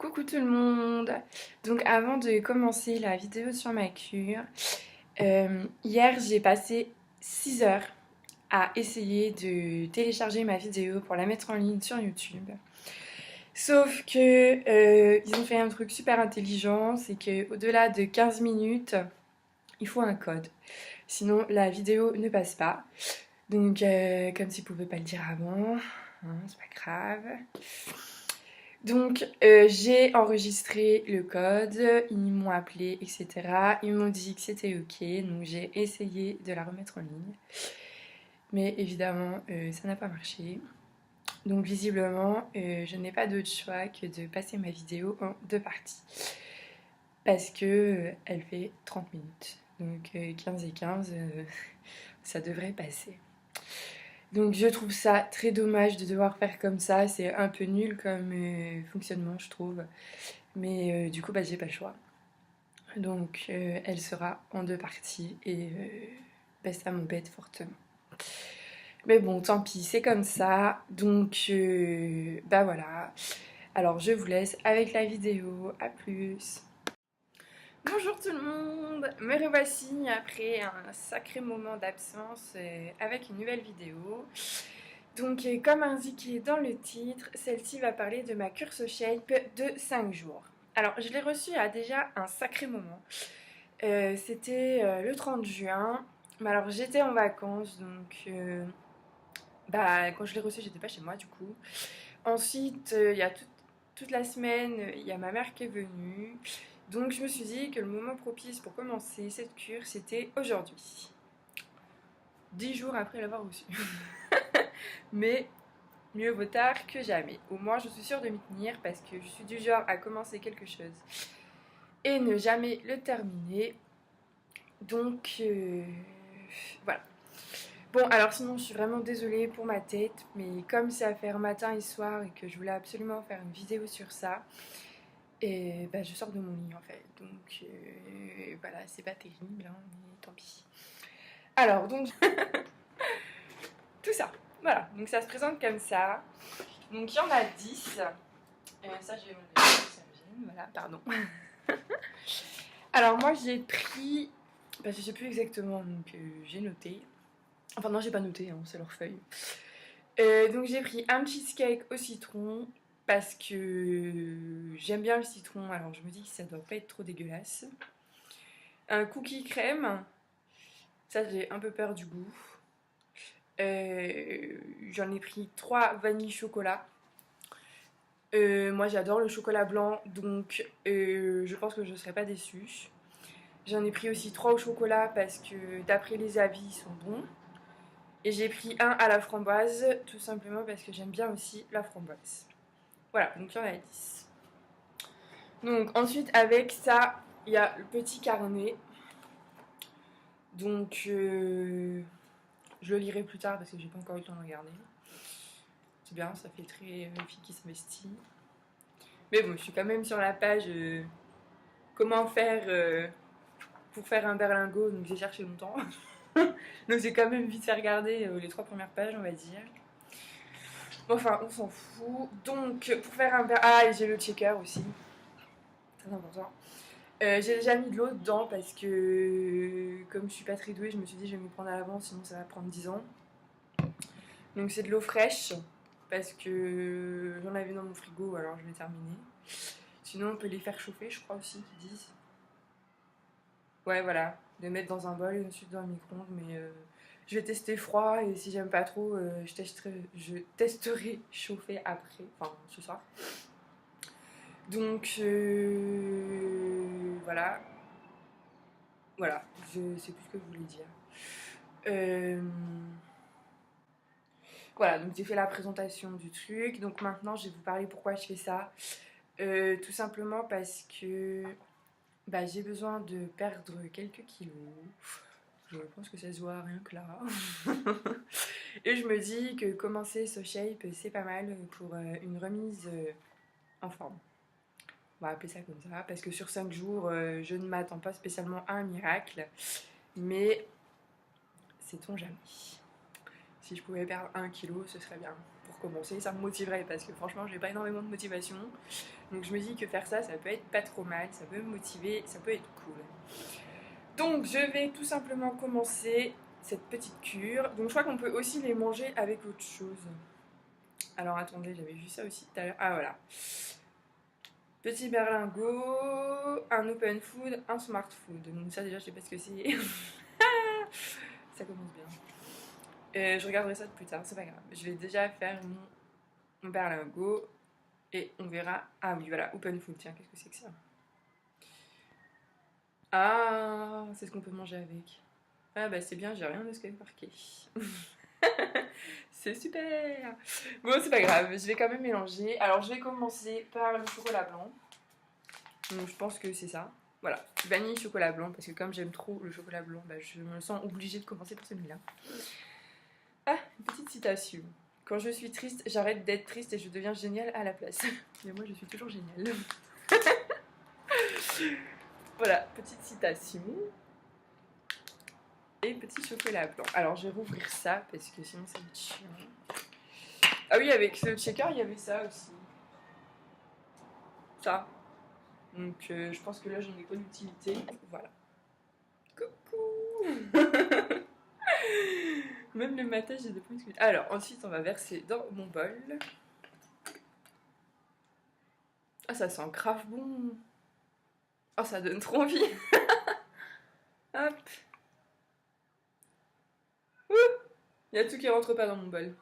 Coucou tout le monde. Donc avant de commencer la vidéo sur ma cure, hier j'ai passé 6 heures à essayer de télécharger ma vidéo pour la mettre en ligne sur YouTube. Sauf que ils ont fait un truc super intelligent, c'est que au-delà de 15 minutes, il faut un code. Sinon la vidéo ne passe pas. Donc comme s'ils pouvaient pas le dire avant, hein, c'est pas grave. Donc j'ai enregistré le code, ils m'ont appelé, etc. Ils m'ont dit que c'était ok, donc j'ai essayé de la remettre en ligne. Mais évidemment, ça n'a pas marché. Donc visiblement, je n'ai pas d'autre choix que de passer ma vidéo en deux parties. Parce que elle fait 30 minutes. Donc 15 et 15, ça devrait passer. Donc je trouve ça très dommage de devoir faire comme ça, c'est un peu nul comme fonctionnement je trouve. Mais du coup j'ai pas le choix. Donc elle sera en deux parties et ça m'embête fortement. Mais bon tant pis, c'est comme ça. Donc voilà. Alors je vous laisse avec la vidéo, à plus. Bonjour tout le monde, me revoici après un sacré moment d'absence avec une nouvelle vidéo. Donc comme indiqué dans le titre, celle-ci va parler de ma cure SoShape de 5 jours. Alors je l'ai reçue il y a déjà un sacré moment. C'était le 30 juin, mais alors j'étais en vacances donc quand je l'ai reçue j'étais pas chez moi du coup. Ensuite il y a toute la semaine il y a ma mère qui est venue. Donc je me suis dit que le moment propice pour commencer cette cure c'était aujourd'hui. 10 jours après l'avoir reçue. Mais mieux vaut tard que jamais. Au moins je suis sûre de m'y tenir parce que je suis du genre à commencer quelque chose et ne jamais le terminer. Donc voilà. Bon alors sinon je suis vraiment désolée pour ma tête, mais comme c'est à faire matin et soir et que je voulais absolument faire une vidéo sur ça, et je sors de mon lit en fait. Donc voilà, c'est pas terrible, hein, mais tant pis. Alors donc tout ça, voilà. Donc ça se présente comme ça. Donc il y en a 10. Ça j'ai voilà, pardon. Alors moi j'ai pris, je sais plus exactement, donc j'ai noté. Enfin non j'ai pas noté, hein, c'est leur feuille. Donc j'ai pris un cheesecake au citron parce que j'aime bien le citron, alors je me dis que ça doit pas être trop dégueulasse. Un cookie crème, ça j'ai un peu peur du goût. J'en ai pris 3 vanille chocolat. Moi j'adore le chocolat blanc, donc je pense que je ne serai pas déçue. J'en ai pris aussi 3 au chocolat parce que d'après les avis ils sont bons. Et j'ai pris un à la framboise, tout simplement parce que j'aime bien aussi la framboise. Voilà, donc il y en a 10. Donc ensuite avec ça, il y a le petit carnet. Donc je le lirai plus tard parce que j'ai pas encore eu le temps de regarder. C'est bien, ça fait très fille qui s'investit. Mais bon, je suis quand même sur la page comment faire pour faire un berlingot, donc j'ai cherché longtemps. Donc j'ai quand même vite fait regarder les 3 premières pages, on va dire. Bon, enfin, on s'en fout. Donc, pour faire un berlingot... Ah, et j'ai le checker aussi. Très important. J'ai déjà mis de l'eau dedans parce que, comme je suis pas très douée, je me suis dit je vais m'y prendre à l'avance, sinon ça va prendre 10 ans. Donc c'est de l'eau fraîche parce que j'en avais dans mon frigo, alors je vais terminer. Sinon, on peut les faire chauffer, je crois aussi qu'ils disent. Ouais, voilà, de mettre dans un bol et ensuite dans le micro-ondes, mais je vais tester froid et si j'aime pas trop, je testerai chauffer après, enfin ce soir. Donc voilà, voilà, je sais plus ce que je voulais dire. Voilà, donc j'ai fait la présentation du truc, donc maintenant je vais vous parler pourquoi je fais ça. Tout simplement parce que j'ai besoin de perdre quelques kilos. Je pense que ça se voit rien que là. Et je me dis que commencer SoShape, c'est pas mal pour une remise en forme. On va appeler ça comme ça, parce que sur 5 jours, je ne m'attends pas spécialement à un miracle. Mais sait-on jamais. Si je pouvais perdre 1 kilo, ce serait bien. pour commencer, ça me motiverait parce que franchement j'ai pas énormément de motivation. Donc je me dis que faire ça, ça peut être pas trop mal, ça peut me motiver, ça peut être cool. Donc je vais tout simplement commencer cette petite cure. Donc je crois qu'on peut aussi les manger avec autre chose. Alors attendez, j'avais vu ça aussi tout à l'heure. Ah voilà. Petit berlingot, un open food, un smart food. Donc ça déjà je sais pas ce que c'est. Ça commence bien. Je regarderai ça plus tard, c'est pas grave. Je vais déjà faire mon berlingot et on verra. Ah oui voilà, open food, tiens, qu'est-ce que c'est que ça? Ah, c'est ce qu'on peut manger avec. Ah bah c'est bien, j'ai rien de ce qu'elle marqué. C'est super. Bon c'est pas grave, je vais quand même mélanger. Alors je vais commencer par le chocolat blanc. Donc je pense que c'est ça. Voilà, vanille chocolat blanc parce que comme j'aime trop le chocolat blanc, bah, je me sens obligée de commencer par celui-là. Ah, une petite citation. Quand je suis triste, j'arrête d'être triste et je deviens géniale à la place. Mais moi je suis toujours géniale. Voilà, petite citation. Et petit chocolat blanc. Alors je vais rouvrir ça parce que sinon ça va être chiant. Ah oui, avec ce checker il y avait ça aussi. Ça. Donc je pense que là j'en ai pas d'utilité. Voilà. Coucou. Même le matin j'ai des points de. Alors ensuite on va verser dans mon bol. Ah ça sent grave bon. Oh ça donne trop envie. Hop. Ouh. Il y a tout qui rentre pas dans mon bol.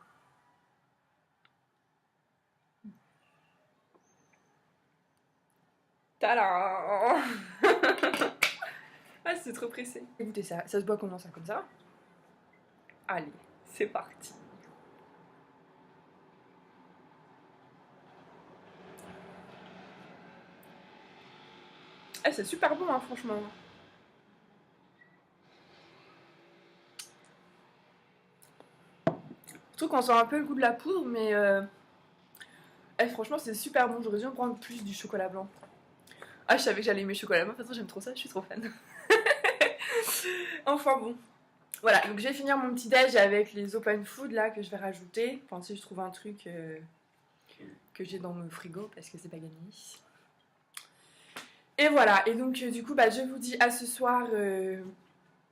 Tadam. Ah c'est trop pressé. Écoutez ça, ça se boit comment ça, comme ça? Allez, c'est parti. Ah c'est super bon hein, franchement. Je trouve qu'on sent un peu le goût de la poudre, mais franchement c'est super bon. J'aurais dû en prendre plus du chocolat blanc. Ah je savais que j'allais aimer le chocolat blanc, de toute façon j'aime trop ça, je suis trop fan. Enfin bon. Voilà, donc je vais finir mon petit déj avec les open food là que je vais rajouter. Enfin si je trouve un truc que j'ai dans mon frigo parce que c'est pas gagné. Et voilà, et donc du coup bah, je vous dis à ce soir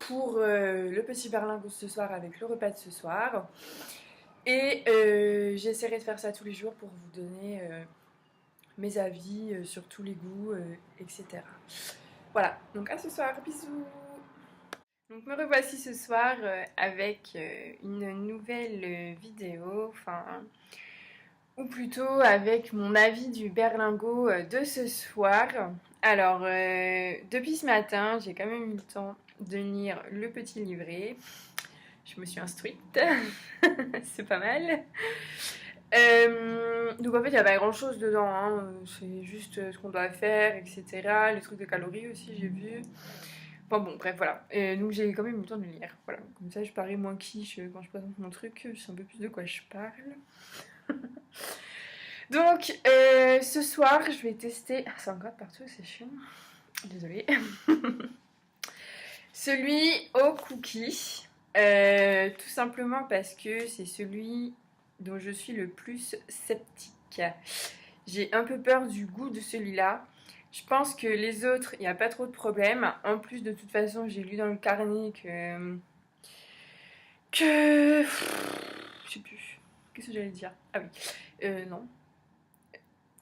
pour le petit berlingot ce soir avec le repas de ce soir. Et j'essaierai de faire ça tous les jours pour vous donner mes avis sur tous les goûts, etc. Voilà, donc à ce soir, bisous. Donc me revoici ce soir avec une nouvelle vidéo, enfin, ou plutôt avec mon avis du berlingot de ce soir. Alors, depuis ce matin, j'ai quand même eu le temps de lire le petit livret. Je me suis instruite, c'est pas mal. Donc en fait, il n'y a pas grand chose dedans, hein. C'est juste ce qu'on doit faire, etc. Les trucs de calories aussi, j'ai vu. Enfin bon, bref, voilà. Donc j'ai quand même eu le temps de le lire. Voilà. Comme ça, je parais moins quiche quand je présente mon truc. Je sais un peu plus de quoi je parle. Donc, ce soir, je vais tester. Ah, ça gratte partout, c'est chiant. Désolée. Celui au cookie. Tout simplement parce que c'est celui dont je suis le plus sceptique. J'ai un peu peur du goût de celui-là. Je pense que les autres, il n'y a pas trop de problème. En plus, de toute façon, j'ai lu dans le carnet que... Je sais plus. Qu'est-ce que j'allais dire? Ah oui. Non.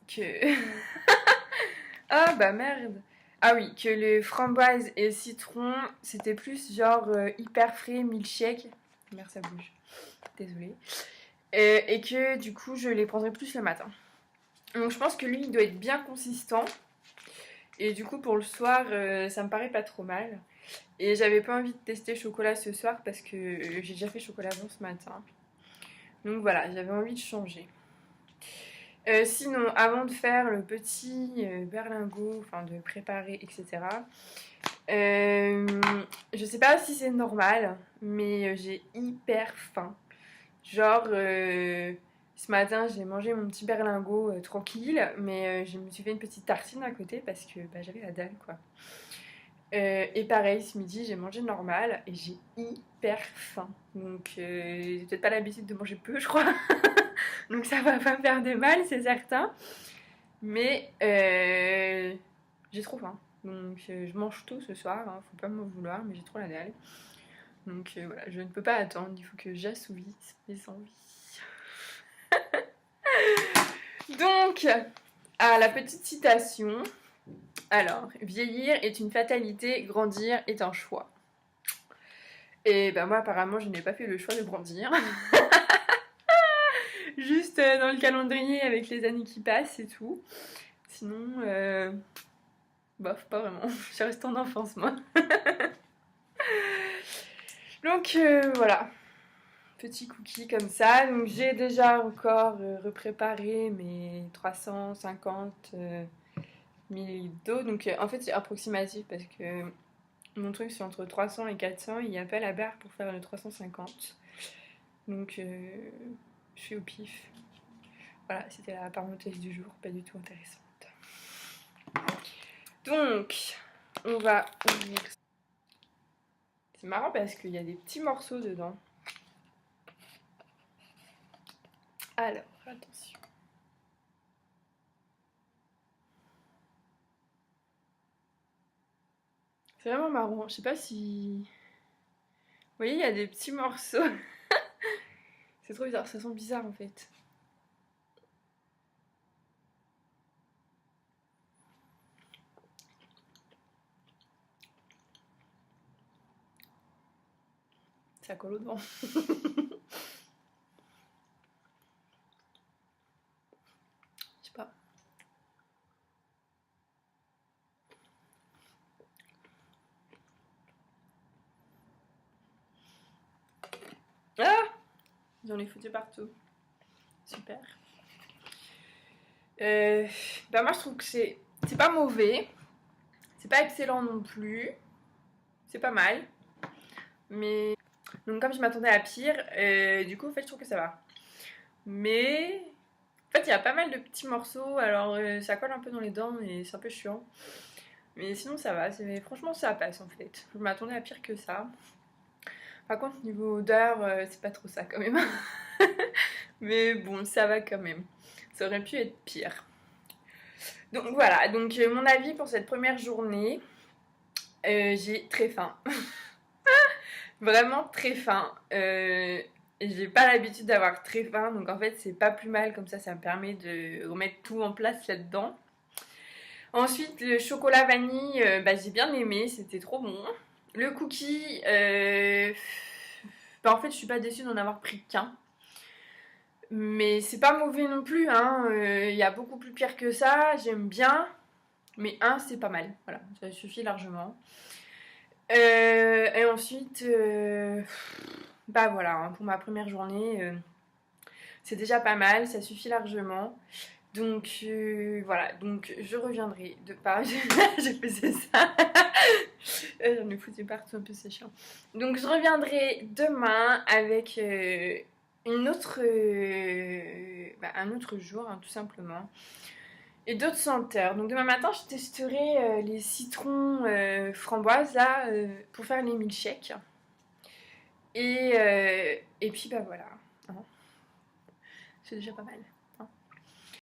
Que... Ah bah merde. Ah oui, que le framboise et le citron, c'était plus genre hyper frais, milkshake. Merde, ça bouge. Désolée. Et que du coup, je les prendrais plus le matin. Donc je pense que lui, il doit être bien consistant. Et du coup, pour le soir, ça me paraît pas trop mal. Et j'avais pas envie de tester chocolat ce soir parce que j'ai déjà fait chocolat blanc ce matin. Donc voilà, j'avais envie de changer. Sinon, avant de faire le petit berlingot, enfin de préparer, etc. Je sais pas si c'est normal, mais j'ai hyper faim. Genre, ce matin, j'ai mangé mon petit berlingot tranquille, mais je me suis fait une petite tartine à côté parce que bah, j'avais la dalle, quoi. Et pareil, ce midi, j'ai mangé normal et j'ai hyper faim. Donc, j'ai peut-être pas l'habitude de manger peu, je crois. Donc ça va pas faire de mal, c'est certain. Mais j'ai trop faim. Donc je mange tout ce soir, hein, faut pas m'en vouloir, mais j'ai trop la dalle. Donc voilà, je ne peux pas attendre, il faut que j'assouvisse mes envies. Donc, la petite citation. Alors, vieillir est une fatalité, grandir est un choix. Et ben moi apparemment je n'ai pas fait le choix de grandir. Juste dans le calendrier avec les années qui passent et tout. Sinon, bof, pas vraiment. Je reste en enfance moi. Donc voilà. Petit cookie comme ça. Donc j'ai déjà encore repréparé mes 350 ml d'eau. Donc en fait c'est approximatif parce que mon truc c'est entre 300 et 400. Il n'y a pas la barre pour faire le 350. Donc je suis au pif. Voilà, c'était la parenthèse du jour, pas du tout intéressante. Donc, on va ouvrir. C'est marrant parce qu'il y a des petits morceaux dedans. Alors, attention. C'est vraiment marrant. Je sais pas si... Vous voyez, il y a des petits morceaux. C'est trop bizarre, ça sent bizarre en fait. Ça colle au devant. Je sais pas. Ah! J'en ai foutu partout. Super. Bah moi je trouve que c'est pas mauvais. C'est pas excellent non plus. C'est pas mal. Mais... Donc comme je m'attendais à pire, du coup en fait je trouve que ça va. Mais... En fait il y a pas mal de petits morceaux, alors ça colle un peu dans les dents et c'est un peu chiant. Mais sinon ça va, franchement ça passe en fait. Je m'attendais à pire que ça. Par contre niveau odeur, c'est pas trop ça quand même. Mais bon, ça va quand même. Ça aurait pu être pire. Donc voilà, donc mon avis pour cette première journée, j'ai très faim. Vraiment très faim. J'ai pas l'habitude d'avoir très faim, donc en fait c'est pas plus mal, comme ça me permet de remettre tout en place là-dedans. Ensuite le chocolat vanille, j'ai bien aimé, c'était trop bon. Le cookie, en fait je suis pas déçue d'en avoir pris qu'un. Mais c'est pas mauvais non plus, hein. Y a beaucoup plus pire que ça, j'aime bien. Mais un, c'est pas mal. Voilà, ça suffit largement. Et ensuite, bah voilà, hein, pour ma première journée, c'est déjà pas mal, ça suffit largement. Donc voilà, donc je reviendrai de pas. Je faisais ça. J'en ai foutu partout un peu, c'est chiant. Donc je reviendrai demain avec un autre jour, hein, tout simplement. Et d'autres senteurs. Donc demain matin, je testerai les citrons framboises là pour faire les milkshakes. Et puis bah voilà. Hein. C'est déjà pas mal.